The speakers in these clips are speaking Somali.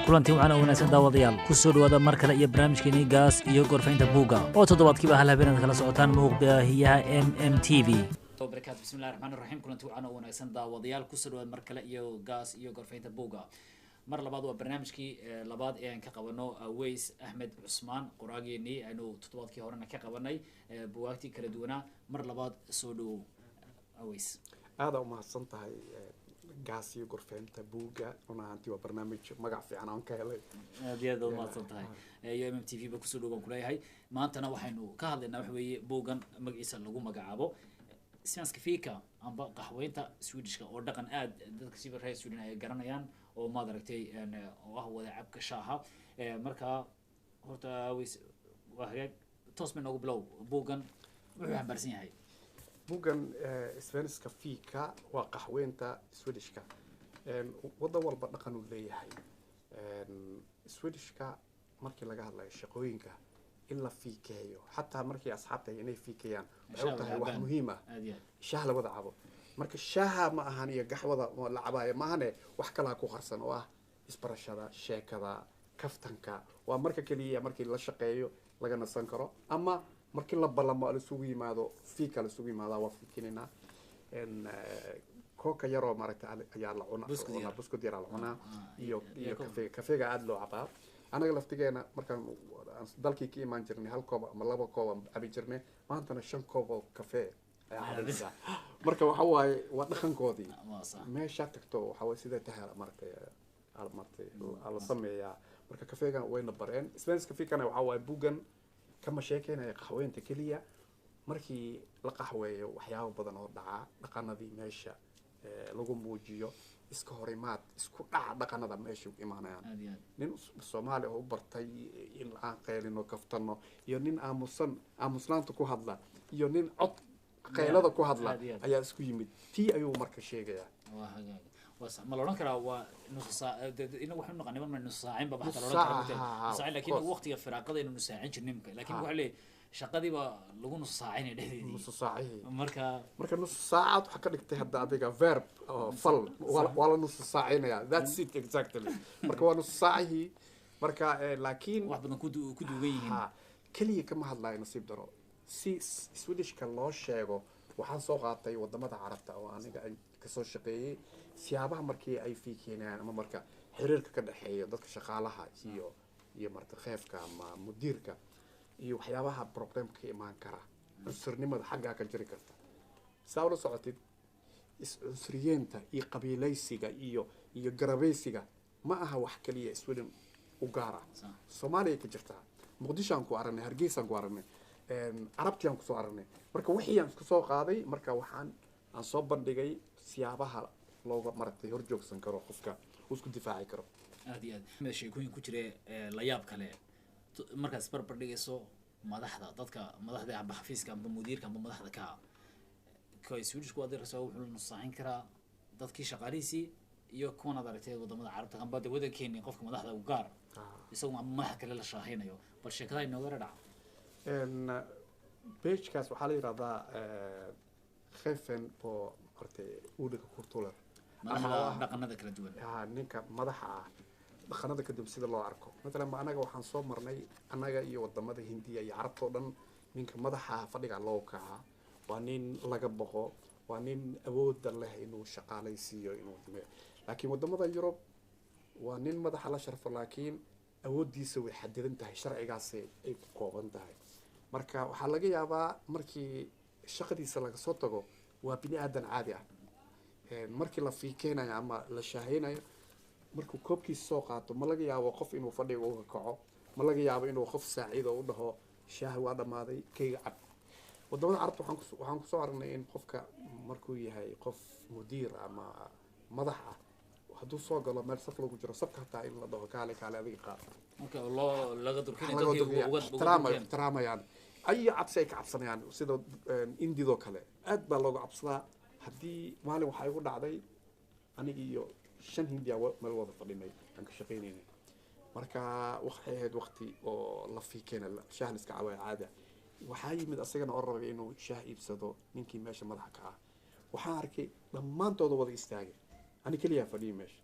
kulantii waxaan wanaagsan daawadayaal ku soo dhawaada mar kale iyo barnaamijkeeni gaas iyo gorfaynta buuga oo toddobaadkiiba hal habeenaad kala socotaan muuqbaahiyaha MMTV. barakaatu bismillahi raxmaani raxiim kulantii waxaan wanaagsan daawadayaal ku soo dhawaada mar kale iyo gaas iyo gorfaynta buuga. mar labaad waa barnaamijkii labaad ee aan ka qabano Aweys Ahmed Cusmaan qoraageeni aynu toddobaadkii horena ka qabanay buugaagtii kala duwanaa. mar labaad soo dhawow Aweys. aada u mahadsan tahay gaas iyo gorfaynta buuga runtii waa barnaamij magac fiican aan ka helay aad mahadsan tahay iyo MMTV ba ku soo dhawaan kuleeyahay. maantana waxaynu ka hadlaynaa wax weeye buugan magaciisa lagu magacaabo Svenska fika amba qaxweynta Swedishka oo dhaqan aad dadka si reer Sweden ay garanayaan oo ma aragtay oo ah wada cabka shaaha. marka horta Aweys waa hagaag toosman ugu blow buugan wuxuu xambaarsan yahay. buugan Svenska fika waa qaxweynta Swedishka wada walba dhaqan uu leeyahay. Swedishka markii laga hadlayo shaqooyinka in la fiikeeyo xataa markii asxaabta inay fiikeeyaan waxay tahay wax muhiim ah shaah la wada cabo. marka shaaha ma ahan iyo gaxwada la cabaaya ma ahane wax kala ku qarsan oo ah isbarashada sheekada kaftanka waa marka kaliya markii la shaqeeyo laga nasan karo ama markii la balamo la isugu yimaado fiika la isugu yimaado waa fiikinina kooka yaro maaragtay ayaa la cunaa buskud yar la cunaa iyo kafeega aad loo cabaa. anaga laftigeena markaan dalkii ka imaan jirnay hal koob ama laba koob cabi jirnay maantana 5 koob oo kafee ayaa cabaysaa. marka waxa waaye waa dhaqankoodii meesha tagto waxa way sida tahay markay ala sameeyaa. marka kafeega wayna bareen Svenska fikana waxa waaye buugan kama sheekeynaya qaxweynta kaliya markii la qaxweeyo waxyaabo badan oo dhaca dhaqanadii meesha lagu muujiyo iska horimaad isku dhaca dhaqanada meesha u imaanayaan. nin Soomaali oo bartay in aan qeylino kaftano iyo nin aamuslaanta ku hadla iyo nin cod qeylada ku hadla ayaa isku yimid tii ayuu marka sheegayaa. waa hagaag waa ma la oran karaa waa nus saac inagu waxaan naqanay ma nus saacin ba baxda la oran karaa saacin laakiin waqtiga firaaqada inuu nus saacin jirnay laakiin waxa leeyahay shaqadii ba lagu nus saacin dhexdeedii nus saaci marka nus saacad waxa ka dhigtay hadda adiga verb fal wala nus saacinaya that's it exactly. marka waa nus saaci marka laakiin wax badan ku duugan yihiin kaliya kama hadlayo nasiib daro si Swedishka loo sheego waxaan soo qaatay wadamada Carabta oo aniga ka soo shaqeeyay siyaabaha markii ay fiikeenaan ama marka xiriirka ka dhaxeeyo dadka shaqaalaha iyo marta qeefka ama mudiirka iyo waxyaabaha problemka imaan kara cunsurinimada xagga ka jiri karta saawla socotid cunsuriyenta iyo qabiilaysiga iyo garabeysiga ma aha wax kaliya Sweden u gaara Soomaaliya ka jirta Muqdisho aan ku aragnay Hargeysa aan ku aragnay Carabti aan ku soo aragnay. marka wixii aan isku soo qaaday marka waxaan aan soo bandhigay siyaabaha looga martay hor joogsan karo qofka isku difaaci karo. aad iyo aad sheekooyin ku jira la yaab kale markaas barbar dhigayso madaxda dadka madaxda amba xafiiska amba mudiirka amba madaxda ka Swedishku waa dirasoo wuxuu nusaahin karaa dadkii shaqaalihiisii iyo kuwan adartay wadamada Carabta amba dawladda Kenya qofka madaxda u gaar isagoo madax kale la shaahinayo bal sheekada inoo dhaca pagekaas waxaa la yiraahdaa khefen oo qortay uudka kurtula dhaqanada kala duwan ninka madaxa ah dhaqanada ka dib sida loo arko midna anaga waxaan soo marnay anaga iyo wadamada Hindiya iyo Carabta oo dhan ninka madaxa fadhiga loo kaca waa nin laga boqo waa nin awood leh inuu shaqaalaysiiyo inuu laakiin wadamada Yurub waa nin madaxa la sharfo laakiin awoodiisa way xadidan tahay sharcigaas ay ku kooban tahay. marka waxa laga yaabaa markii shaqadiisa laga soo tago waa bini aadan caadi ah markii la fiikeenayo ama la shaahinayo markuu koobkiisa soo qaato ma laga yaabo qof inuu fadhiga uga kaco ma laga yaabo inuu qof saaciid u dhaho shaah waa dhamaaday kayga cab. wadamada Carabta waxaan ku soo aragnay in qofka markuu yahay qof mudiir ama madax ah hadduu soo galo meel saf lagu jiro safka hataa in la dhaho kaale adiga qaad marka loo laga durkinayo dadkii ixtiraamayaan ay cabsi ay ka cabsanayaan sida indidoo kale aad baa looga cabsadaa. haddii maalin waxay ugu dhacday aniga iyo 5 Hindiya meel wada fadhinay aan ka shaqeynay marka waxay ahayd waqti oo la fiikeenay shaah iska caaway caadi waxaa yimid asagana oo rabay inuu shaah iibsado ninkii meesha madaxa ka ah waxaan arkay dhammaantood wada istaagay ani kaliya fadhiyo meesha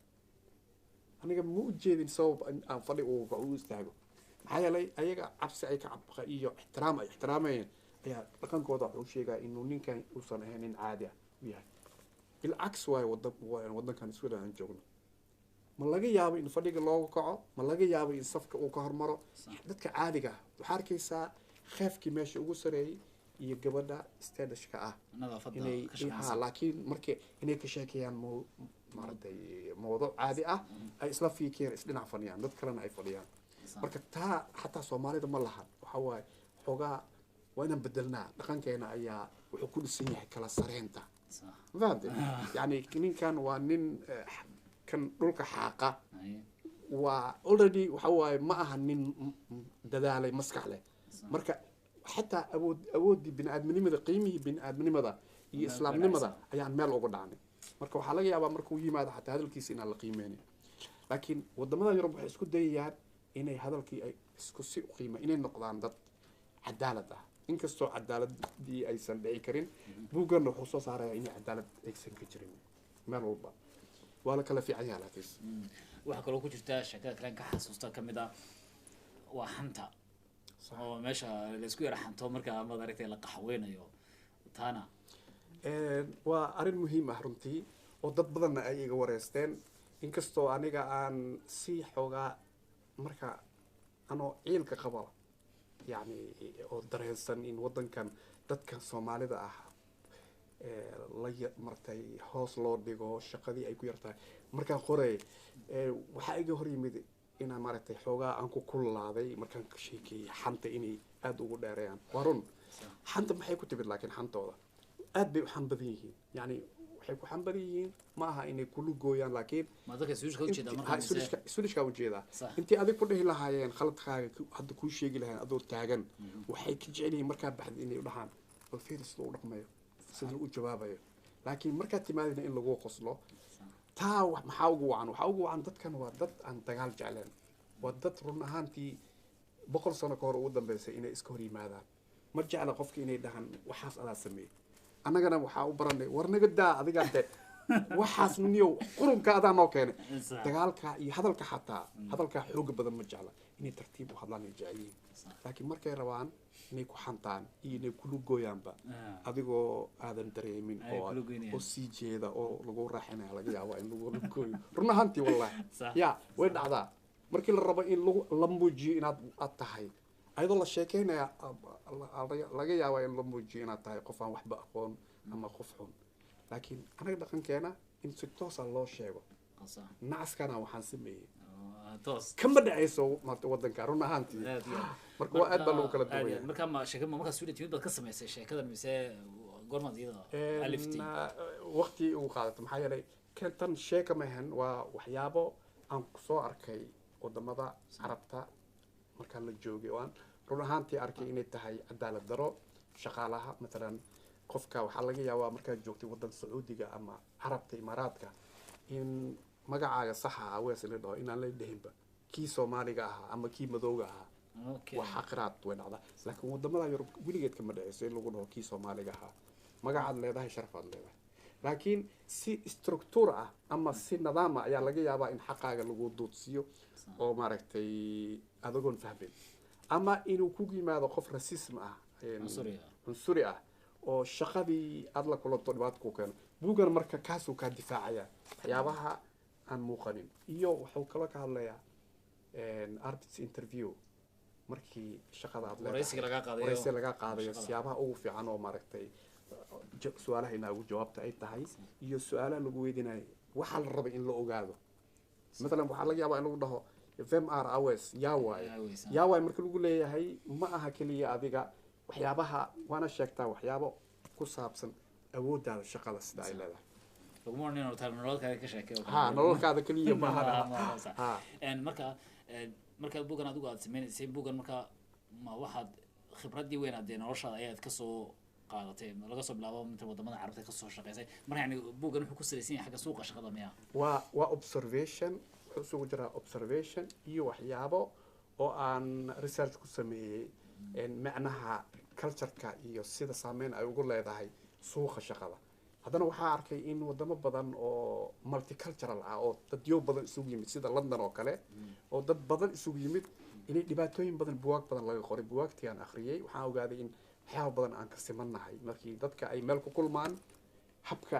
aniga ma u jeedin sabab aan fadhi u istaago maxaa yeelay ayaga cabsi ay ka cabqa iyo ixtiraam ay ixtiraamayeen ayaa dhaqankooda wuxuu sheegaa inuu ninkan uusan ahayn nin caadi ah u yahay bilcaks waayo waddankan Sweden aan joogno ma laga yaabo in fadhiga looga kaco ma laga yaabo in safka uu ka hormaro dadka caadiga ah waxaa arkaysaa kheefkii meesha ugu sareeyay iyo gabadha stadishka ah inay laakiin markii inay ka sheekayaan maaragtay mawduuc caadi ah ay isla fiikeen isdhinac fadhiyaan dad kalena ay fadhiyaan marka taa xataa Soomaalida ma lahan waxa waaye xoogaa waa inaan bedelnaa dhaqankeena ayaa wuxuu ku dhisan yahay kala sareynta فهمت يعني كان وانين كان دولك حاقة و already وحواي ما أهنين دلالي مسكح له مركا حتى أود بن آدم نمذا قيمه بن آدم نمذا إسلام نمذا يعني مال أقول عني مركا وحلاقي أبا مركو يما حتى هذا الكيس إن الله قيماني لكن وضمنا يربح يسكت ديات إن هذا الكي يسكت سوء قيمة إن النقطان ضد عدالة inkastoo cadaaladii aysan dhici karin buuggan wuxuu soo saaraya in cadaalad aysan ka jirin meel walba waa la kala fiican yahay laakiin waxa kaloo ku jirta sheekada kale ka xasuusta kamid ah waa xanta oo meesha la isku yar xanto marka ama aragtay la qaxweynayo taana waa arrin muhiim ah runtii oo dad badan ay iga wareysteen inkastoo aniga aan si xoogaa marka anoo ciilka qaba يعني oo dareensan in wadankan dadka Soomaalida ah la martay hoos loo dhigo shaqadii ay ku yartahay markaan qoray waxa iga hor yimid inaan maaragtay xoogaa aan ku kulaaday markaan ka sheekay xanta inay aad ugu dheereeyaan warun xanta maxay ku timid laakiin xantooda aad bay u xan badan yihiin yani waxay ku xan badan yihiin ma aha inay kulu gooyaan laakiin ma dadka Swedish-ka u jeeda markaa Swedish-ka u jeeda intii adig ku dhihi lahaayeen khaladkaaga hadda ku sheegi lahayn adoo taagan waxay ka jecel yihiin markaa baxd inay u dhahaan bal fiiris loo dhaqmayo sidoo u jawaabayo laakiin markaa timaadina in lagu qoslo taa wax maxaa ugu wacan dadkan waa dad aan dagaal jecleen waa dad run ahaantii 100 sano ka hor ugu dambeysay inay iska hor yimaadaan ma jecla qofka inay dhahan waxaas adaa sameeyay annagana waxaa u baranay war naga daa adiga de waxaas niyo qurunka adaa noo keenay dagaalka iyo hadalka xataa hadalka xoog badan ma jecla inay tartiib u hadlaan ay jeceliin laakiin markay rabaan inay ku xantaan iyo inay ku lugooyaanba adigoo aadan dareemin oo sii jeeda oo lagu raaxinayo laga yaabo in lagu lugooyo run ahaantii wallahi ya way dhacdaa markii la rabo in la muujiyo inaad tahay ayadoo la sheekeynaya laga yaabo in la muujiyo inaad tahay qof aan waxba aqoon ama qof xun laakiin anaga dhaqankeena in si toos ah loo sheego nacaskana waxaan sameeyay kama dhacayso wadanka run ahaantii marka waa aad baa lagu kala duwaya marka ma sheekada marka Sweden timid baad ka samaysay sheekadan mise goormaad iyada alifti waqti uu qaadato maxaa yeelay kantan sheeka maahan waa waxyaabo aan soo arkay wadamada Carabta marka la joogay waan run ahaantii arkay inay tahay cadaalad daro shaqaalaha مثلا qofka waxa laga yaabaa marka joogtay wadan Sacuudiga ama Carabta Imaaraadka in magacaaga sax ah wees la dhaho inaan la dhahinba kii Soomaaliga ah ama kii madowga ah waxa qiraad way dhacdaa laakiin wadamada Yurub wiligeed kama dhacayso in lagu dhaho kii Soomaaliga ah magacaad leedahay sharfaad leedahay laakiin si structure ah ama si nidaam ah ayaa laga yaabaa in xaqaaga lagu doodsiyo oo maaragtay adagoon fahmin ama inuu ku yimaado qof racism ah cunsuri ah oo shaqadii aad la kulanto dhibaat ku keeno buugan marka kaasuu ka difaacaya waxyaabaha aan muuqanin iyo wuxuu kala ka hadlayaa artist interview markii shaqada aad leedahay wareysi laga qaadayo siyaabaha ugu fiican oo maaragtay su'aalaha inaa jawaabta ay tahay iyo su'aalaha lagu weydiinayo waxa la rabo in la ogaado مثلا waxa laga yaabaa in lagu dhaho FMR hours yaa waay marka lagu leeyahay ma aha kaliya adiga waxyaabaha waana sheegtaa waxyaabo ku saabsan awoodaada shaqada sida ay leedahay lagu marnay nololkaada ka sheekay nololkaada kaliya ma aha marka buugan adigu aad sameeysay buugan marka ma waxaad khibradii weyn aad noloshaada ayaad ka soo qaadatay laga soo bilaabo inta wadamada Carabta ka soo shaqeysay marka yani buugan wuxuu ku saleysan yahay xagga suuqa shaqada miya waa observation wuxuu ugu jiraa observation iyo waxyaabo oo aan research ku sameeyay macnaha culture-ka iyo sida saameyn ay ugu leedahay suuqa shaqada haddana waxaa arkay in wadamo badan oo multicultural ah oo dadyo badan isugu yimid sida london oo kale oo dad badan isugu yimid inay dhibaatooyin badan buwaag badan laga qoray buwaagtii aan akhriyey waxaan ogaaday in waxyaaba badan aan ka simannahay markii dadka ay meel ku kulmaan habka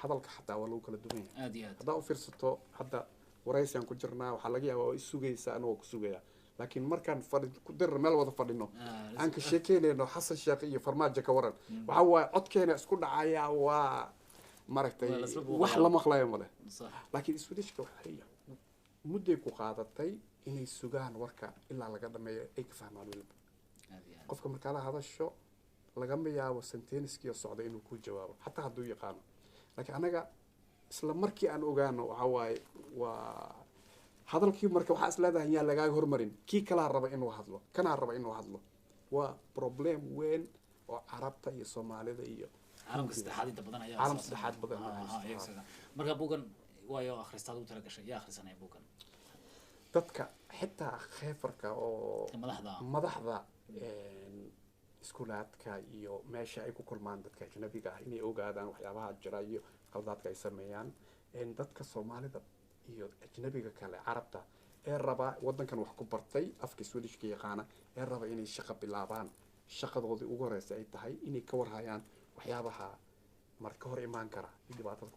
hadalka xataa waa lagu kala duwan yahay aad iyo aad haddaa u fiirsato hadda waraysiaan ku jirnaa waxaa laga yaabaa waa isugaysa anagoo ku sugaya laakiin markaan ku dir meel wada fadhino aan ka sheekeynayno xasan sheekh iyo farmaajo ka waran waxa waaye codkeena isku dhacaya waa maaragtay wax la maqlayo male laakiin swedishka waxay mudday ku qaadatay inay sugaan warka ilaa laga dhameeyo ay ka fahmaan weliba qofka markaa la hadasho lagama yaabo senteniskiyo socda inuu ku jawaabo xataa hadduu yaqaano laakiin anaga isla markii aan ogaano waxa waaye waa hadalkii marka waxaa isleedahay yaa lagaaga hormarin kii kalaa raba inuu hadlo kanaa raba inuu hadlo waa problem weyn oo carabta iyo soomaalida iyo caalamka saddexaad inta badan ayaa caalamka saddexaad badan marka buugan waayo akhristaad u tala gashay yaa akhrisanaya buugan dadka xitaa kheefarka oo madaxda iskuulaadka iyo meesha ay ku kulmaan dadka ajnabiga ah inay ogaadaan waxyaabaha jira iyo qaldaadka ay sameeyaan dadka soomaalida iyo ajnabiga kale carabta ee raba wadankan wax ku bartay afka swedishka yaqaana ee raba inay shaqo bilaabaan shaqadoodii ugu horeysa ay tahay inay ka warhayaan waxyaabaha marka hor imaan kara iyo dhibaatada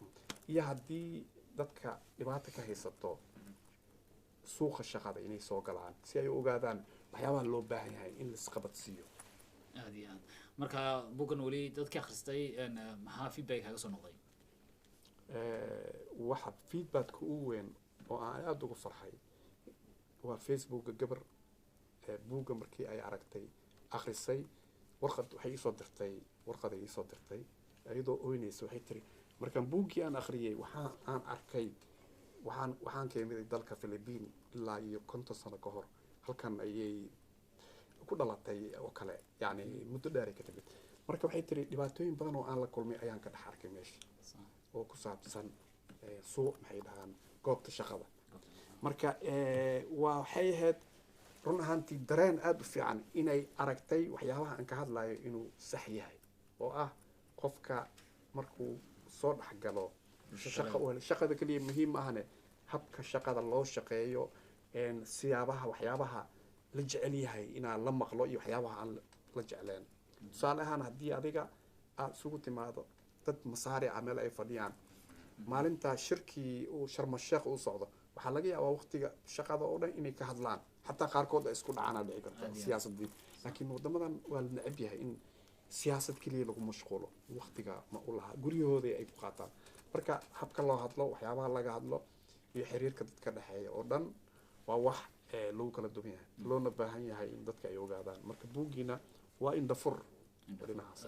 iyo haddii dadka dhibaato ka haysato suuqa shaqada inay soo galaan si ay u ogaadaan waxyaabaha loo baahan yahay in la isqabadsiiyo aad iyo aad marka buugan weli dadkii akhristay maxaa feedback kaga soo noqday waxa feedbacka ugu weyn oo aan aada ugu farxay waa facebooka gabar buugga markii ay aragtay akhrisay warqad waxay iisoo dirtay warqaday iisoo dirtay iyadoo oynaysa waxay tiri markaan buuggii aan akhriyey waxaa aan arkay waxaan ka imid dalka Philippines ilaa iyo 50 sano ka hor halkan ayay ku dhalatay oo kale yani muddo dheer ka timid marka waxay tiri dhibaatooyin badan oo aan la kulmay ayaan ka dhex arkay meesha oo ku saabsan suuq maxay dhahaan goobta shaqada marka waxay ahayd run ahaantii dareen aada u fiican inay aragtay waxyaabaha aan ka hadlayo inuu sax yahay oo ah qofka markuu soo dhexgalo shaqada kaliya muhiim ahne habka shaqada loo shaqeeyo siyaabaha waxyaabaha la jecel yahay inaan la maqlo iyo waxyaabaha aan la jecleen tusaale ahaan haddii adiga aada isugu timaado dad masaarica meel ay fadhiyaan maalintaa shirkii uu sharmasheekh u socdo waxaa laga yaabaa waqtiga shaqada oo dhan inay ka hadlaan xataa qaarkood ay isku dhacaan dhici karta siyaasadii laakiin wadamadan waa la neceb yahay in siyaasad keliya lagu mashquulo waqtiga ma u laha guryahooda ay ku qaataan marka habka loo hadlo waxyaabaha laga hadlo iyo xiriirka dadka dhexeeya oo dhan waa wax lagu kala duwan yahay loona baahan yahay in dadka ay ogaadaan marka buuggiina waa indhafur dhinacaas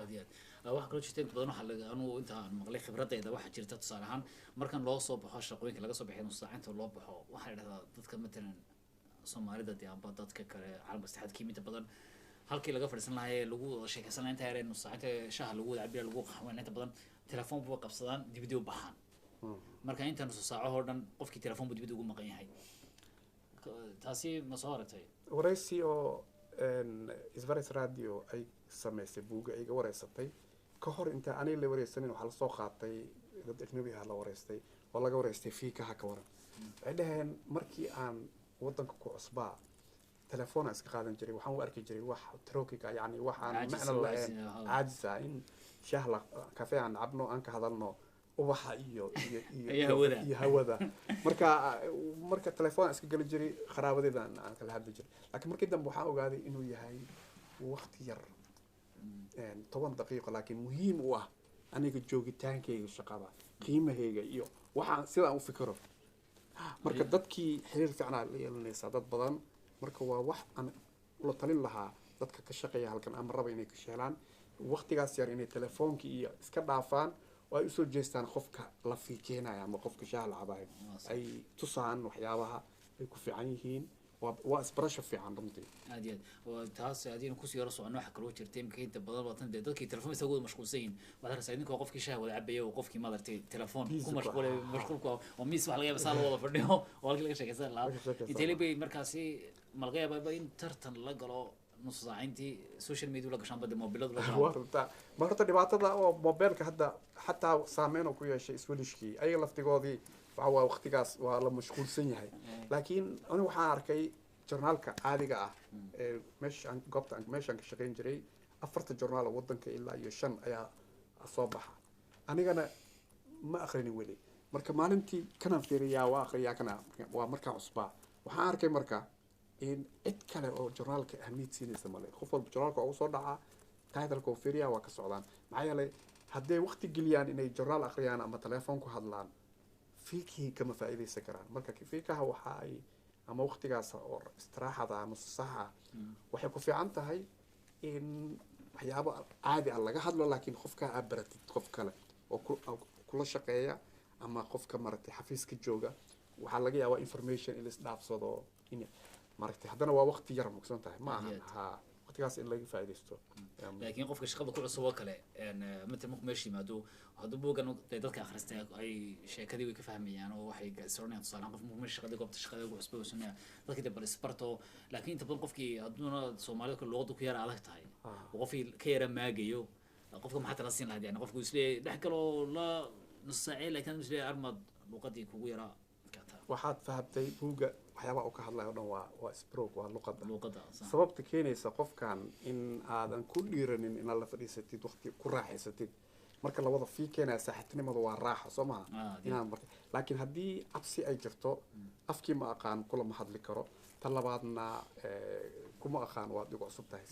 waxa kaloo jirta inta badan waxa anu inta aan maqlay khibradayda waxa jirta tusaale ahaan markan loo soo baxo shaqooyinka laga soo baxay nusaacinta loo baxo waxaa dhahdaa dadka matalan Soomaalida amba dadka kale caalamka saddexaad inta badan halkii laga fadhiisan lahaa lagu sheekaysan lahaa inta yareen nusaacinta shaaha lagu wada cabiya lagu qaxwaan inta badan telefoon buu qabsadaan dibadda u baxaan marka inta nus saaco oo dhan qofkii telefoon buu dibadda ugu maqan yahay taasi ma soo aragtay waraysi oo Isbaris Radio ay sameysay buugga ay wareysatay ka hor inta aanay la wareysanin waxa la soo qaatay dad ajnabi ah la wareystay oo laga wareystay fiikaha ka waran ay dhaheen markii aan wadanka ku cusbaa telefoon iska qaadan jiray waxaan u arki jiray wax trokiga yani waxaan macna lahayn caajisa in shahla kafe aan cabno aan ka hadalno ubaxa iyo hawada marka telefoon iska gali jiray qaraabadeedan aan kala hadli jiray laakiin markii dambe waxaan ogaaday inuu yahay waqti yar 10 daqiiqo laakiin muhiim u ah aniga joogitaankayga shaqada qiimahayga iyo waxaan sidaan u fikiro marka dadkii xiriir fiican la yeelanaysa dad badan marka waa wax aan la talin lahaa dadka ka shaqeeya halkan ama raba inay ka sheelaan waqtigaas yar inay telefoonkii iyo iska dhaafaan oo ay u soo jeestaan qofka la fiikeenaya ama qofka shaaha la cabayo ay tusaan waxyaabaha ay ku fiican yihiin waa isbarasho fiican runtii aad iyo aad taas adiina ku sii yaro socono waxa kaloo jirtay imka inta badan badan dadkii telefoon isagoo mashquulsan yihiin waxaad aragtaa idinkoo qofkii shaaha wada cabaya oo qofkii madartay telefoon ku mashquulka oo miis wax laga yaabaa saa wada fadhiyo oo halkii laga sheekaysan lahaa inta bay markaasi malga yaabaa in tartan la galo nus saacintii social media la gashaan bada mobilada la waa runta ma horta dhibaatada oo mobilka hadda xataa saameyn uu ku yeeshay Swedishkii ayaga laftigoodii waxa waa waqtigaas waa la mashquulsan yahay laakiin anigu waxaan arkay journaalka caadiga ah ee meeshaan goobta meeshaan ka shaqeyn jiray afarta journaal wadanka ilaa iyo 5 ayaa soo baxa anigana ma akhriin weli marka maalintii kana fiiriyaa waa akhriyaa kana waa markaa cusbaa waxaan arkay marka in cid kale oo journaalka ahmiyad siinaysa male qof walba journaalka ugu soo dhacaa title-ka oo fiiriyaa waa ka socdaan maxaa yeelay hadday waqti geliyaan inay journaal akhriyaan ama telefoon ku hadlaan fiikii kama faa'iidaysan karaan marka fiikaha waxa ay ama waqtigaas oo istiraaxada ama saxa waxay ku fiican tahay in waxyaabo caadi ah laga hadlo laakiin qofka aad baratid qof kale oo kula shaqeeya ama qofka maratay xafiiska jooga waxaa laga yaabaa information in la isdhaafsado in maratay haddana waa waqti yar mugsan tahay ma aha ha waqtigaas in laga faa'iidaysto laakiin qofka shaqada ku cusub oo kale mid markuu meesha yimaado hadduu buugan dadka akhristay ay sheekadii way ka fahmayaan oo waxay garanayaan tusaale qof markuu shaqada goobta shaqada ugu cusub oo sunna dadka dib isbarto laakiin inta badan qofkii hadduuna Soomaalida luqada ku yara adag tahay qofkii ka yara maagayo qofka maxaa tala siin lahayd yani qofku islee dhex galo la nus saaci laakiin islee armad luqadii kugu yara waxaad fahamtay buuga waxyaabaha uu ka hadlayo dhan waa stroke waa luqada sababta keenaysa qofkan in aadan ku dhiiranin inaad la fadhiisatid waqti ku raaxaysatid marka labada fii keenaya saaxiibtinimadu waa raaxo soo maha inaan marka laakiin haddii cabsi ay jirto afkii ma aqaan kulama hadli karo tan labaadna kuma aqaan waad igu cusub tahay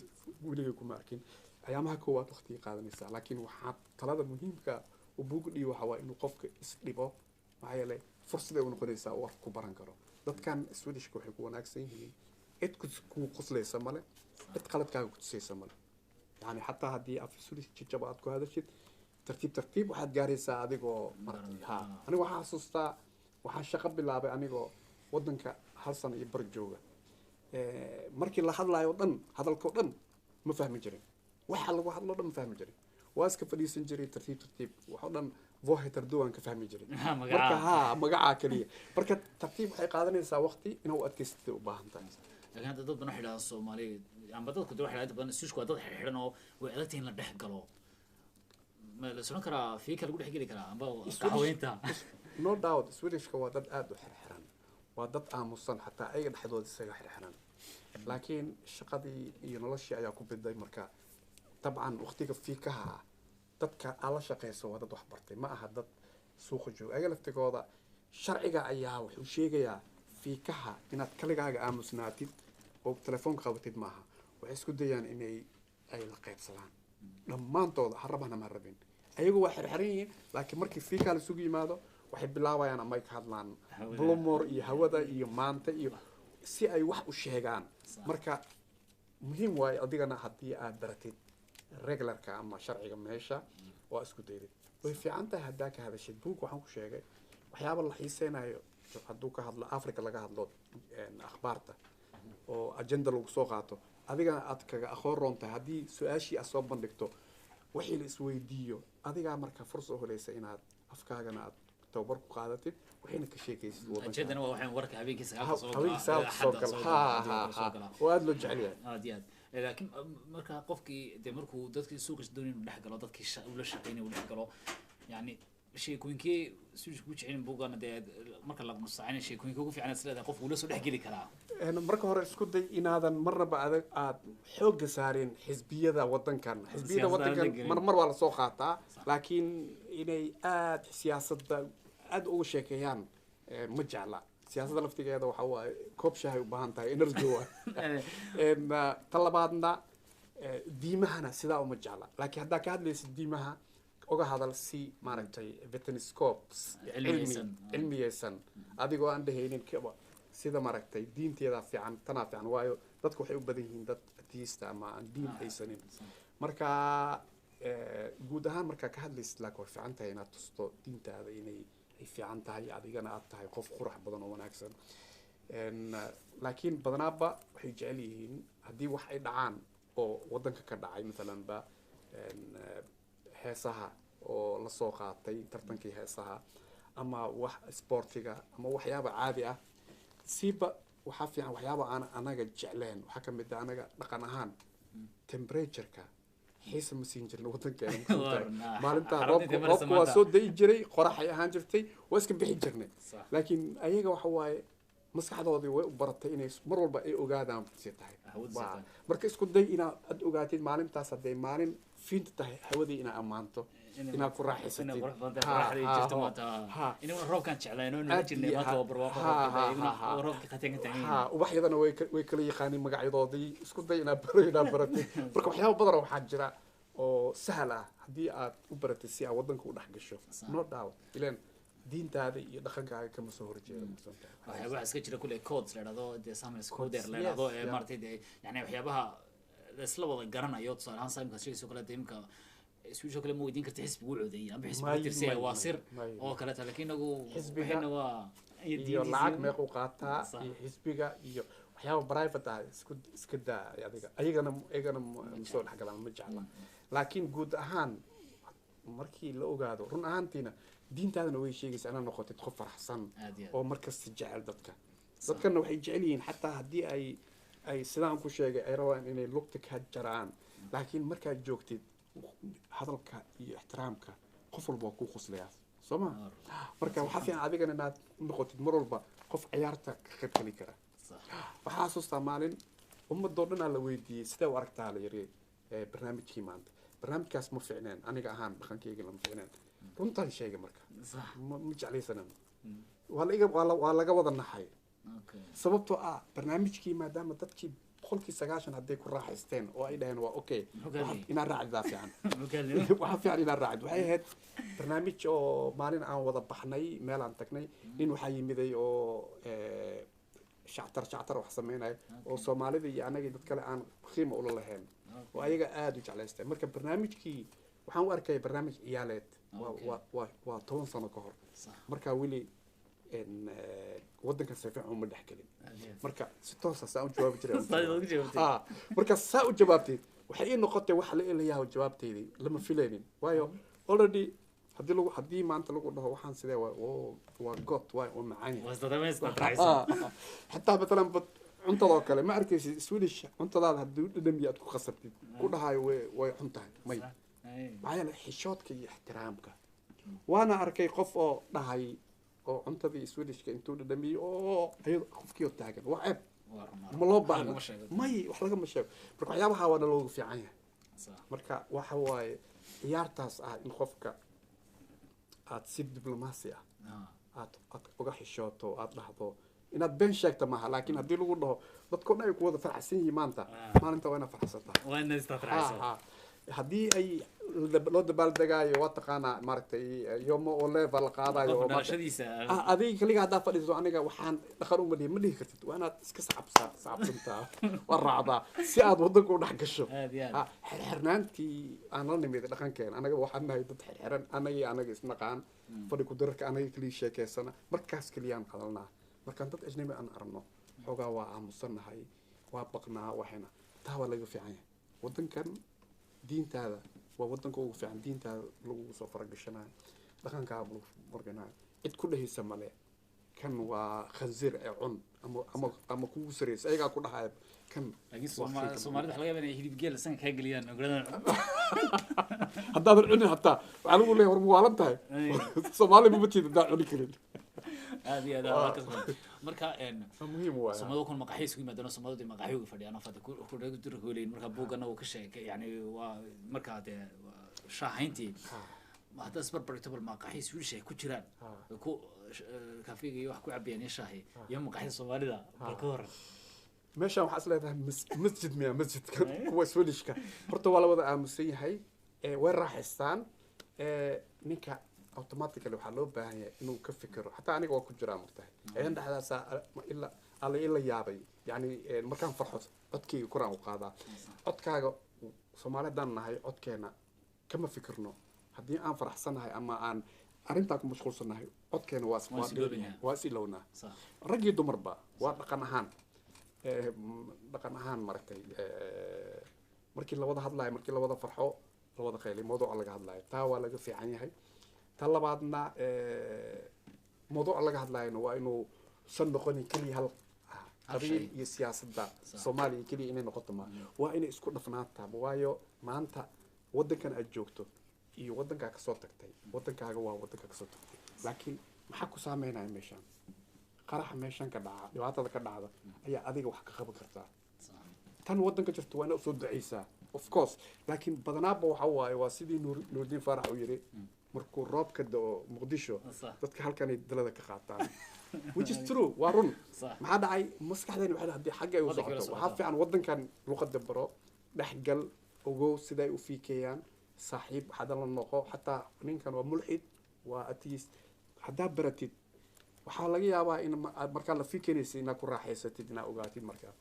weligay kuma arkin ayaamaha koowaad waqtiga qaadanaysaa laakiin waxaa talada muhiimka u buugu dhiibo waxaa waa inuu qofka isdhibo maxaa yeelay fursad ay u noqonaysaa oo wax ku baran karo dadkan Swedishka waxay ku wanaagsan yihiin cid ku qoslaysa male cid qaladkaaga ku tusaysa male yani xataa haddii af Swedish jajaba aad ku hadashid tartiib waxaad gaaraysaa adigoo martay ha aniga waxaan xasuustaa waxaan shaqo bilaabay anigoo wadanka hal sano iyo bar jooga markii la hadlayo dhan hadalka dhan ma fahmi jirin waxa lagu hadlo dhan ma fahmi jirin waa iska fadhiisan jiray tartiib waxa dhan voheter duwan ka fahmi jiray marka ha magaca kaliya marka tartiib waxay qaadanaysaa waqti inuu adkaystay u baahan tahay laakiin hadda dad badan waxay dhahaan Soomaali ama dadku dad waxay dhahaan badan Swedishku waa dad xirxiran oo way adag tahay in la dhex galo ma la soo karaa fiika lagu dhex geli karaa amba qaxweynta no doubt Swedishka waa dad aad u xirxiran waa dad aamusan xataa ayaga dhexdooda isaga xirxiran laakiin shaqadii iyo noloshii ayaa ku biday marka طبعا وقتك فيكها dadka ala shaqeyso waa dad wax bartay ma aha dad suuqa jooga ayaga laftigooda sharciga ayaa wuxuu sheegayaa fiikaha inaad kaligaaga aamusnaatid oo telefoonka qabatid maaha waxay isku dayaan inay ay la qaybsadaan dhammaantooda harabana ma rabin ayagu waa xirxiran yihiin laakiin markii fiika la sugu yimaado waxay bilaabayaan ama ay ka hadlaan blumor iyo hawada iyo maanta iyo si ay wax u sheegaan marka muhiim waay adigana haddii aad baratid regularka ama sharciga meesha waa isku dayday way fiican tahay haddaa ka hadashid buug waxaan ku sheegay waxyaaba la xiiseynayo hadduu ka hadlo Africa laga hadlo akhbaarta oo agenda lagu soo qaato adigana aad kaga aqoon roontahay haddii su-aashii aad soo bandhigto wixii la isweydiiyo adigaa marka fursad u helaysa inaad afkaagana aad tababar ku qaadatid waxayna ka sheekaysid agendana waa waxaan warka habeenkii sagaalka soo gala waa aad loo jecel yahay aad iyo aad laakiin marka qofkii de markuu dadkii suuqa doonayay dhex galo dadkii ula shaqeynay dhex galo yani sheekooyinkii Swedishku jecel buugana de marka la musaacin sheekooyinka ugu fiican isla qof uu la soo dhex geli karaa marka hore isku day inaadan marnaba aad xoog saareen xisbiyada wadankan mar waa la soo qaataa laakiin inay aad siyaasadda aad ugu sheekeeyaan ma jecla siyaasadda laftigeeda waxa waa koob shahay u baahan tahay energy waa talabaadna diimahana sidaa uma jecla laakiin haddaa ka hadlaysid diimaha uga hadal si maaragtay veterinary cilmiyeysan adigoo aan dhahaynin sida maaragtay diinteeda fiican tanaa fiican waayo dadku waxay u badan yihiin dad atheist ama aan diin haysanin marka guud ahaan markaa ka hadlaysid laakiin way fiican tahay inaad tusto diintaada inay ay fiican tahay adigana aad tahay qof qurux badan oo wanaagsan laakiin badanaaba waxay jecel yihiin haddii wax ay dhacaan oo wadanka ka dhacay maalanba heesaha oo la soo qaatay tartankii heesaha ama wax sportiga ama waxyaaba caadi ah siba waxaa fiican waxyaaba aan anaga jecleen waxaa ka mid ah anaga dhaqan ahaan temperatureka xiisa ma siin jirin wadankeena maalintaa roobku waa soo dayi jiray qoraxay ahaan jirtay waa iska bixi jirnay laakiin ayaga waxa waaye maskaxdoodii way u baratay inay mar walba ay ogaadaan si tahay marka isku day inaad ogaatid maalintaas hadday maalin fiinta tahay hawadii inaad ammaanto inaad ku raaxaysatid ubaxyadana way kala yaqaaniin magacyadoodii isku day inaad baratid marka waxyaaba badan waxaa jira oo sahal ah haddii aad u baratid si aad wadanka u dhex gasho no doubt ileen diintaada iyo dhaqankaaga kama soo horjeedo waxyaabaha iska jira kule codes la dhahdo dee samis coder la dhahdo ee maartay dee yani waxyaabaha isla wada garanayo tusaale ahaan saamka sheegayso kale deemka isku kale ma weydiin karta xisbiga u codeeyay amba xisbiga tirsiga waa sir oo kale ta laakiin nagu xisbiga waa iyo lacag meeq u qaataa iyo xisbiga iyo waxyaaba private ah iska daa adiga ayagana soo dhaxgalaan ma jecla laakiin guud ahaan markii la ogaado run ahaantiina diintaadana way sheegaysaa inaad noqotid qof faraxsan oo markasta jecel dadkana waxay jecel yihiin xataa haddii ay sidaan ku sheegay ay rabaan inay lugta ka jaraan laakiin markaad joogtid hadalka iyo ixtiraamka qof walba waa kuu quslayaa soo ma marka waxaa fiican adigana inaad noqotid mar walba qof ciyaarta ka qaybgeli kara waxaa xasuustaa maalin ummadoo dhan aa la weydiiyey sidee u aragtaa la yiri barnaamijkii maanta barnaamijkaas ma fiicneen aniga ahaan dhaqankeyga lama fiicneen runtaan sheegay marka ma jeclaysanan waa laga wada naxay sababtoo ah barnaamijkii maadaama dadkii 90% hadday ku raaxaysteen oo ay dhaheen waa okay inaad raacdaa fiican waxaa fiican inaad raacid waxay ahayd barnaamij oo maalin aan wada baxnay meel aan tagnay nin waxaa yimiday oo shactar wax sameynaya oo soomaalida iyo anagii dad kale aan qiimo ula lahayn oo ayaga aada u jeclaysteen marka barnaamijkii waxaan u arkaya barnaamij ciyaaleed waa 10 sano ka hor marka weli wadanka si fiican uma dhexgelin marka si toos ah u jawaabi jiray marka saa u jawaabtay waxay ii noqotay wax la ilayaa jawaabteedii lama filaynin waayo already haddii maanta lagu dhaho waxaan sidee waa god waa u macaan xataa matalan cuntadoo kale ma arkaysid Swedish cuntadaada haddii dhadhamiya aad ku khasabtid ku dhahayo way xun tahay may maxaa yeelay xishoodka iyo ixtiraamka waana arkay qof oo dhahay oo cuntadii Swedishka intuu dhadhamiyo oo ayado qofkii taagan waa ceeb ma loo baahna may wax lagama sheego marka waxyaabaha waa loogu fiican yahay marka waxa waaye ciyaartaas ah in qofka aad si diblomaasi ah aad uga xishooto aad dhahdo inaad been sheegto maaha laakiin haddii lagu dhaho dadkoo dhan ay ku wada farxsan yihiin maalinta waa inaad farxsataa haddii ay loo dabaaldegaayo waa taqaanaa maaragtay yomo oo leeva la qaadayo adiga kaliga haddaa fadhiiso aniga waxaan dhaqan u maliya ma dhihi kartid waa inaad iska sacabsantaa waa raacdaa si aad wadanka u dhex gasho xirxirnaantii aan la nimid dhaqankeena anaga waxaan nahay dad xirxiran anaga isnaqaan fadhi ku dararka anaga kaliya sheekeysana markaas kaliyaan hadalnaa markaan dad ajnabi aan aragno xoogaa waa aamusanahay waa baqnaa waxayna taa waa laga fiican yahay wadankan diintaada waa wadanka ugu fiican diintaada lagu soo faragashanayo dhaqankaaga lagu marganayo cid ku dhahaysa male kan waa khanzir ee cun ama kugu sareysa ayagaa ku dhahaya kan soomaalida waxa laga yaabaa inay hilib geel san ka geliyaan ogradaan haddaadan cunin hataa waxaa lagu leeyahay war muwaalan tahay soomaali ma jeeda daa cuni karin aad iyo aad marka muhiim waa Soomaalidu kun maqaxiis ku yimaadaan Soomaalidu maqaxiis uga fadhiyaan fadhi ku reego durkoolin marka buugana uu ka sheegay yani waa marka de shaahayntii hadda isbarbartable maqaxiis wiilshay ku jiraan ku kaafiga iyo wax ku cabiyaan shaahi iyo maqaxiis Soomaalida marka hore meesha waxa isleedahay masjidka kuwa Swedishka horta waa la wada aamusan yahay way raaxaystaan ninka automatically waxa loo baahan yahay inuu ka fikiro hatta aniga waa ku jiraa martay ayaan dhaxdaas ila yaabay yani markaan farxo codkayga quraan u qaadaa codkaaga Soomaalidan nahay codkeena kama fikirno haddii aan faraxsanahay ama aan arintaa ku mashquulsanahay codkeena waa silowna rag iyo dumarba waa dhaqan ahaan martay markii la wada hadlayo markii la wada farxo la wada qeylay mawduuca laga hadlayo taa waa laga fiican yahay talabaadna mawduuca laga hadlayno waa inuu san noqonin kaliya hal qabiil iyo siyaasadda Soomaaliya kaliya inay noqoto ma waa inay isku dhafnaataa waayo maanta wadankan aad joogto iyo wadanka ka soo tagtay wadankaaga waa wadanka ka soo tagtay laakiin maxaa ku saameynaya meeshan qaraxa meeshan ka dhaca dhibaatada ka dhacda ayaa adiga wax ka qaban kartaa tan wadanka jirto waa inaad soo duceysaa of course laakiin badanaaba waxa waaye waa sidii Nuurdiin Faarax uu yiri markuu roob ka da'o Muqdisho dadka halkan ay dalada ka qaataan which is true waa run maxaa dhacay maskaxdayna waxay hadii xagga ay u socoto waxa fiican wadankan luqadda baro dhexgal ogow siday u fiikeeyaan saaxiib hada la noqo xataa ninkan waa mulxid waa atheist hadaa baratid waxaa laga yaabaa in markaa la fiikeynaysa inaad ku raaxaysatid inaad ogaatid markaa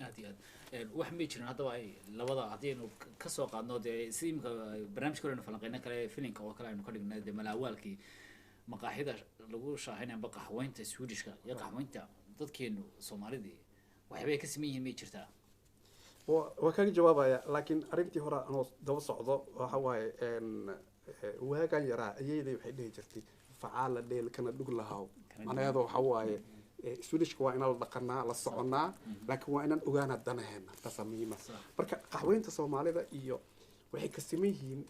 aad iyo aad wax ma jirin haddaba ay labada haddaynu ka soo qaadno dee si imika barnaamijka horeynu falanqeyna kale filinka oo kale aynu ka dhignay dee malaawaalkii maqaaxida lagu shaahaynaya amba qaxweynta swedishka iyo qaxweynta dadkeenu soomaalidii waxbay ka siman yihiin may jirtaa waa kaga jawaabaya laakiin arrintii hore anoo daba socdo waxa waaye waagaan yaraa ayeeday waxay dhihi jirtay facaala dheel kana dhug lahaw macnaheedu waxa waaye swedishka waa inaan la dhaqanaa la soconaa laakiin waa inaan ogaanaa danaheena taasaa muhiima marka qaxweynta soomaalida iyo waxay ka siman yihiin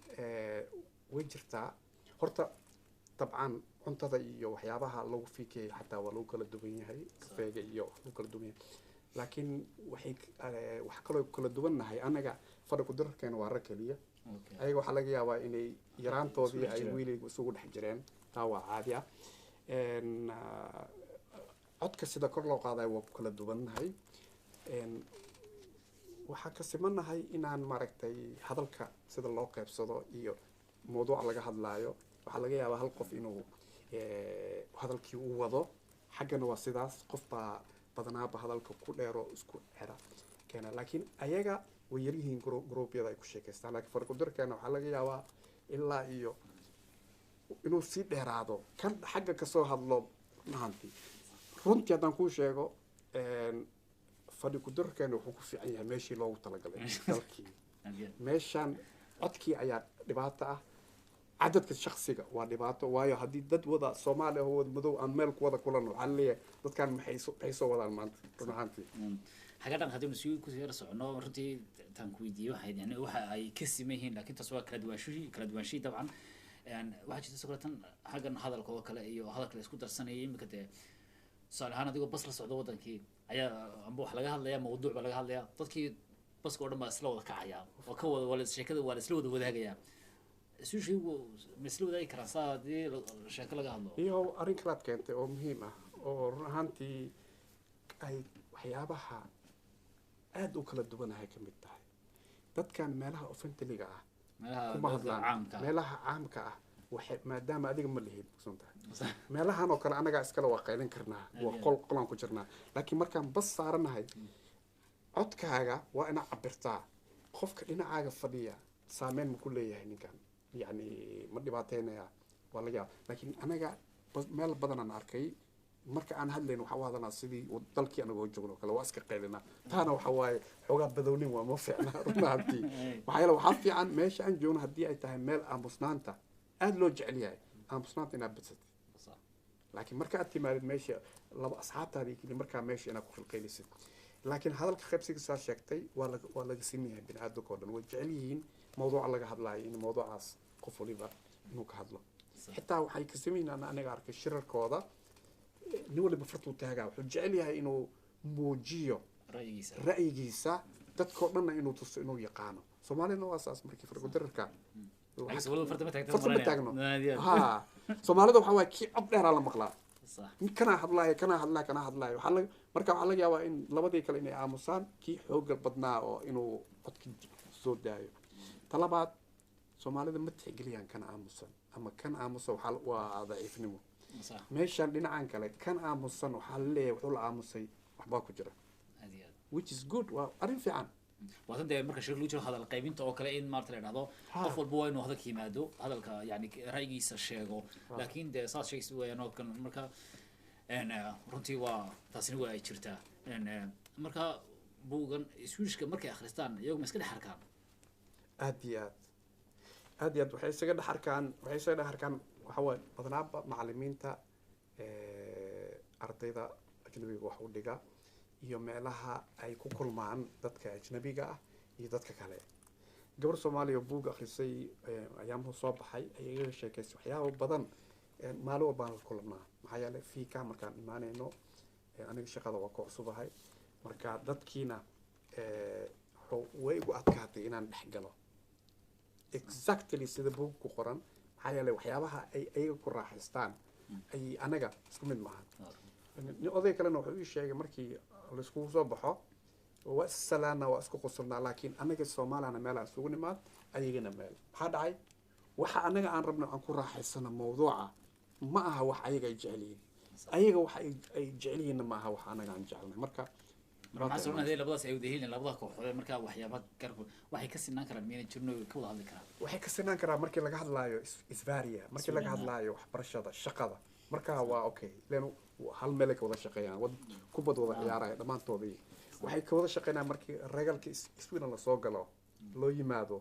way jirtaa horta dabcan cuntada iyo waxyaabaha lagu fiikeeyo xataa waa lagu kala duwan yahay kafeega iyo lagu kala duwan yahay laakiin waxay wax kaloo kala duwannahay anaga fadhi ku dararkeena waa rag keliya ayaga waxaa laga yaabaa inay yaraantoodii ay wiiliga isugu dhex jireen taa waa caadi ah codka sida kor loo qaadayo waa ku kala duwannahay waxaa ka simanahay inaan maaragtay hadalka sida loo qaybsado iyo mawduuca laga hadlaayo waxaa laga yaabaa hal qof inuu hadalkii u wado xaggana waa sidaas qof baa badanaaba hadalka ku dheero isku xira keena laakiin ayaga way yaryihiin gruubyada ay ku sheekaystaan laakiin farqu darkeena waxaa laga yaabaa ilaa iyo inuu sii dheeraado kan xagga kasoo hadlo mahanti runtii haddaan kuu sheego fadhi ku darkeena wuxuu ku fiican yahay meeshii loogu talagalay dalkii meeshaan codkii ayaa dhibaato ah cadadka shakhsiga waa dhibaato waayo haddii dad wada Soomaali ah oo madow aan meel ku wada kulan waxaa leeyahay dadkan maxay soo wadaan maanta run ahaantii xagga dhan haddii uu ku sii socono runtii tan ku weydiiyo waxa ay ka siman yihiin laakiin taas waa kala duwanaanshihi dabcan waxaa jirta sidoo kale tan xaggan hadalka oo kale iyo hadalka la isku darsanayay imika dee tusaale ahaan adigoo bas la socdo wadankii ayaa amba wax laga hadlayaa mawduuc baa laga hadlayaa dadkii baska oo dhan baa isla wada kacaya oo ka wada sheekada waa la isla wada wadaagayaa suushigu misla wadaagi karaan saa haddii sheeko laga hadlo iyo arrin kalaad keentay oo muhiim ah oo run ahaantii ay waxyaabaha aada u kala duwanahay ka mid tahay dadkan meelaha ofentiliga ah kuma hadlaan meelaha caamka ah waxay maadaama adiga ma lihid suntahay meelahan oo kale anaga iskala waqaylin karnaa waa qolan ku jirnaa laakiin markaan bas saaranahay codkaaga waa ina cabirtaa qofka dhinacaaga fadhiya saameyn ma ku leeyahay ninkan yani ma dhibaateynaya waa laga yaaba laakiin anaga meel badan aan arkay marka aan hadlayn waxa hadalnaa sidii dalkii anagoo joogno kale waa iska qaylinaa taana waxa waaye xoogaa badownin waa ma fiicna runaatii maxaa yeele waxaa fiican meesha aan joogno haddii ay tahay meel aamusnaanta aada loo jecel yahay aamusnaanta inaad badsatid laakiin marka aad timaadid meesha laba asxaabtaadii keli markaa meesha inaad ku khilqaylisid laakiin hadalka qaybsiga saa sheegtay waa laga siman yahay bini aadamka oo dhan way jecel yihiin mawduuca laga hadlaayo in mawduucaas qof waliba inuu ka hadlo xitaa waxay ka siman yihiin aniga arkay shirarkooda nin waliba fartuu taagaa wuxuu jecel yahay inuu muujiyo ra'yigiisa dadkoo dhanna inuu tuso inuu yaqaano soomaalina waa saas markii farqu dararka farta ma taagno ha soomaalida waxaa waaye kii cod dheeraa la maqlaa kanaa hadlaayo marka waxaa laga yaabaa in labadii kale inay aamusaan kii xooga badnaa oo inuu codki soo daayo talabaad soomaalida ma tixgeliyaan kan aamusan ama kan aamusan waa daciifnimo meeshaan dhinacan kale kan aamusan waxaa laleeyahay wuxuu la aamusay waxbaa ku jira which is good waa arrin fiican waatan dee marka shir lagu jiro hadal qaybinta oo kale in maarta la idhahdo qof walba waa inuu hadalka yimaado hadalka yani ra'yigiisa sheego laakiin dee saas sheegsi weeyaan oo kan marka runtii waa taasina waa ay jirtaa marka buugan swedishka markay akhristaan iyagu ma iska dhex arkaan aad iyo aad waxay isaga dhex arkaan waxa waaye badanaaba macallimiinta ardayda ajnabiga wax u dhiga iyo meelaha ay ku kulmaan dadka ajnabiga ah iyo dadka kale. gabar Soomaaliya buug akhrisay ayaamaha soo baxay ayay iga sheekaysay waxyaabo badan maalin walbaan la kulannaa maxaa yeelay fiika markaan imaanayno aniga shaqada waa ku cusubahay marka dadkiina way igu adkaatay inaan dhex galo exactly sida buug ku qoran maxaa yeelay waxyaabaha ay ayaga ku raaxaystaan ay anaga isku mid maaha. oday kalena wuxuu ii sheegay markii la iskugu soo baxo waa salaana waa isku qosolnaa laakiin anaga Soomaaliyana meel aan isugu nimaad ayagana meel maxaa dhacay waxa anaga aan rabno aan ku raaxaysano mawduuca ma aha wax ayaga ay jecel yihiin ayaga wax ay jecel yihiin ma aha wax anaga aan jecelnahay marka maxaa soo naday labadaas ay wadahiin labada kooxood marka waxyaabo garku waxay ka sinaan karaan meel jirno ka wada hadli karaan waxay ka sinaan karaan markii laga hadlaayo isvaria markii laga hadlaayo waxbarashada shaqada marka waa okay leen hal meel ay ka wada shaqeeyaan kubad wada ciyaaraya dhamaantoodii waxay ka wada shaqeynayaan markii regalka Sweden la soo galo loo yimaado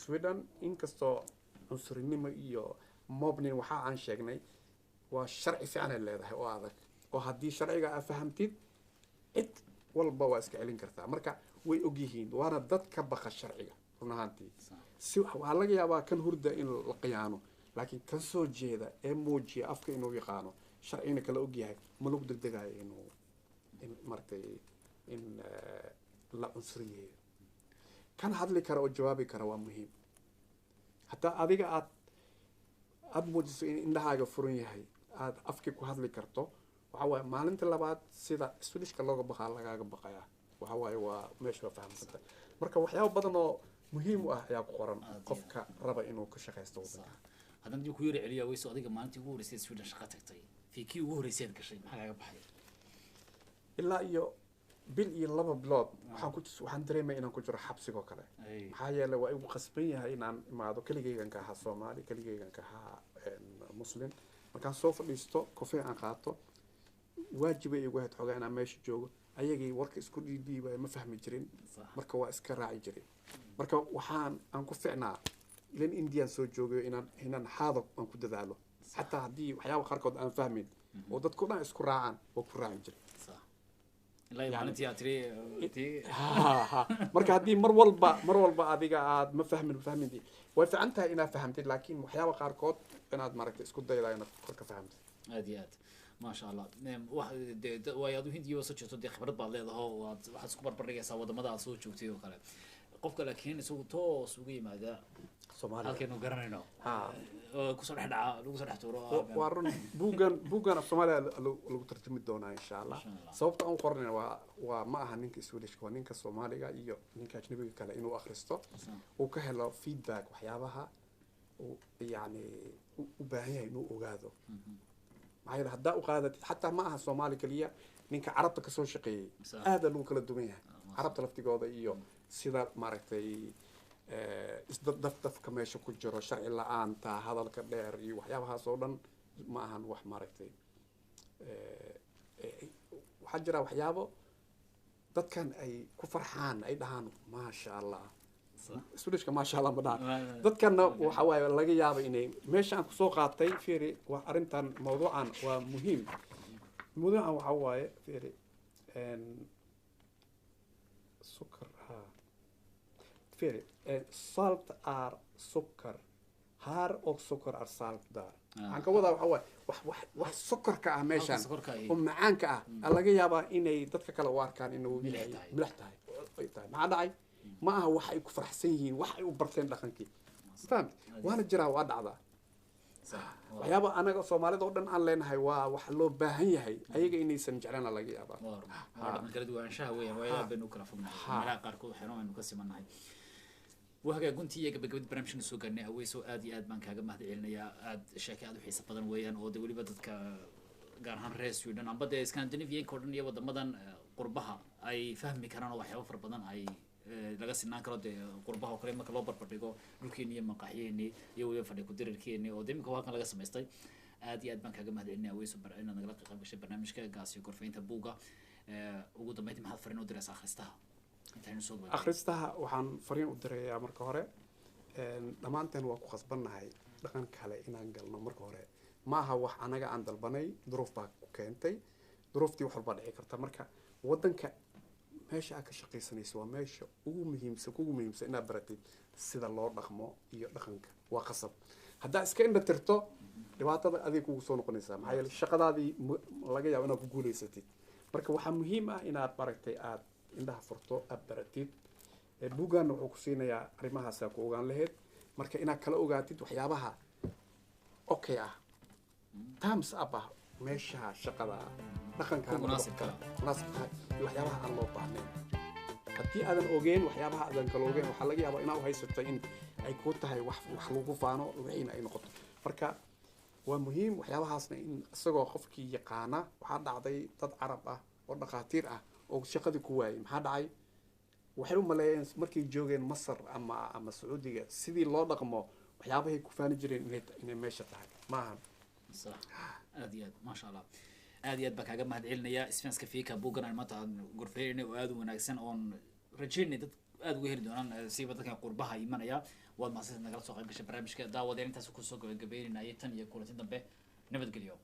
Sweden inkastoo cunsurinimo iyo mobbing waxa aan sheegnay waa sharci fiican ay leedahay oo adag oo haddii sharciga aad fahamtid cid walba waa iska celin kartaa marka way og yihiin waana dad ka baqa sharciga run ahaantii si waxaa laga yaabaa kan hurda in la qiyaano laakiin kan soo jeeda ee muujiya afka inuu yaqaano sharcina kala og yahay ma lagu degdegayo inuu martay in la cunsuriyeeyo kan hadli kara oo jawaabi kara waa muhiim hataa adiga aad muujiso in indhahaaga furan yahay aad afkii ku hadli karto waxa waaye maalinta labaad sida Swedishka looga baqaa lagaaga baqaya waxa waaye waa meesha fahamsanta marka waxyaabo badan oo muhiim u ah ayaa ku qoran qofka raba inuu ka shaqeysto waddanka haddana dib ku yiri celiya wayso adiga maalintii ugu horeysay Sweden shaqo tagtay fiikii ugu horeysay gashay maxaa kaaga baxay ilaa iyo bil iyo 2 bilood waxaan dareemay inaan ku jiro xabsigo kale maxaa yeelay waa igu qasban yahay inaan imaado kaligeygan ka ahaa Soomaali kaligeygan ka ahaa Muslim markaan soo fadhiisto kofee aan qaato waajibay igu ahayd xogaa inaan meesha joogo ayagii warka isku dhiibay ma fahmi jirin marka waa iska raaci jiray marka waxaan aan ku ficnaa ilan Indian soo joogayo inaan haado aan ku dadaalo xataa haddii waxyaabo qaarkood aan fahmin oo dadku dhan isku raacaan oo ku raaci jiray ilaa maalintii aad tiri marka haddii mar walba adiga aad ma fahmin way fiican tahay inaad fahamtid laakiin waxyaabo qaarkood inaad maaragtay isku daydaa inaad kor ka fahamtid aad iyo aad ما شاء الله ويادو هندي وصلت دي خبرت بعض لهذا هو واحد سكبر برية سوى ضمن على صوت شوفتي وكله قفك لكن سوق تو سوقي ماذا Soomaaliya halkeen u garanayno ku soo dhex tuuro waarun buugan Soomaaliya lagu tartami doonaa insha Allah sababta aan qornay waa ma aha ninka Swedish waa ninka Soomaaliga iyo ninka ajnabiga kale inuu akhristo oo ka helo feedback waxyaabaha oo yaani u baahan yahay inuu ogaado maxay hadda u qaadatid xataa ma aha Soomaali kaliya ninka Carabta ka soo shaqeeyay aad lagu kala duwan yahay Carabta laftigooda iyo sida maaragtay isdafdafka meesha ku jiro sharci la'aanta hadalka dheer iyo waxyaabahaas oo dhan ma ahan wax maaragtay waxaa jira waxyaabo dadkan ay ku farxaan ay dhahaan maasha Allah Swedishka maasha Allah ma dhahan dadkana waxa waaye laga yaabo inay meesha aan ku soo qaatay fiiri waa arintan mawduucan waa muhiim mawduucan waxa waaye fiiri sukar fiiri salt are sukar haar oo sukar are salt daar aan ka wadaa waxa waaye wax sukarka ah meeshan oo macaanka ah laga yaabaa inay dadka kale u arkaan inuu yahay milix tahay maxaa dhacay ma aha wax ay ku faraxsan yihiin wax ay u barteen dhaqankii fahmt waana jiraa waa dhacdaa waxyaaba anaga Soomaalida oo dhan aan leenahay waa wax loo baahan yahay ayaga inaysan jeclaan laga yaabaa dhaqan kala duwanaanshaha weeyaan waa yaab inuu kala fognahay meelaha qaarkood waxaynu aynu ka simanahay وهاجا قنتي يا قبل قبل برنامج نسوق النهائي ويسو آدي آد بانك هاجا مهدي علنا يا آد شاكي آد وحيس بدن ويان أو دولي بدت كجار هم رئيس يودن عم بدأ إسكندنافيا فين كورنيا ودمدن قربها أي فهم كانوا وحياة وفر بدن أي لقاس الناس كراد قربها وكلام كلام بربطيكو يمكن مقاحيني يو يفرق كدير الكيني ودم كوا كان لقاس مستي آدي آد بانك هاجا مهدي علنا ويسو برأينا نقلق قبل شيء برنامج كجاس يكور فين تبوجا وجود ما يتم حفرنا ودرس آخرتها akhristaha waxaan fariin u dirayaa marka hore dhammaanteen waa ku khasbannahay dhaqan kale inaan galno marka hore ma aha wax anaga aan dalbanay duruuf baa ku keentay duruuftii wax walba dhici karta marka waddanka meesha aad ka shaqaysanayso waa meesha ugu muhiimsan inaad baratid sida loo dhaqmo iyo dhaqanka waa qasab haddaa iska indha tirto dhibaatada adig kugu soo noqonaysaa maxaa yeele shaqadaadii laga yaabo inaad ku guulaysatid marka waxaa muhiim ah inaad baragtay aad indhaha furto aad baratid buuggaana wuxuu ku siinayaa arrimahaasaa ku ogaan lahayd marka inaad kala ogaatid waxyaabaha okay ah times up ah meeshaha shaqada dhaqanka munaasibka iyo waxyaabaha aan loo baahnayn haddii aadan ogeen waxyaabaha aadan kala ogeen waxaa laga yaabaa inaad u haysato in ay ku tahay wax lagu faano wixiina ay noqoto marka waa muhiim waxyaabahaasna in isagoo qofkii yaqaana waxaa dhacday dad carab ah oo dhakhaatiir ah oo shaqadii ku waayay maxaa dhacay waxay u maleeyeen markay joogeen masar ama sacuudiga sidii loo dhaqmo waxyaabahay ku faani jireen inay meesha tahay maahan صح aad iyo aad ma sha Allah aad iyo aad baa kaaga mahad celinaya isfahanska fiika buugana maanta aan gorfeynay oo aad u wanaagsan oon rajaynay dad aad uga heli doonaan si dadka qurbaha imanaya waad mahadsantahay nagala soo qayb gashay barnaamijka daawadeen intaas ku soo gabagabeynayay tan iyo kulanti dambe nabadgelyo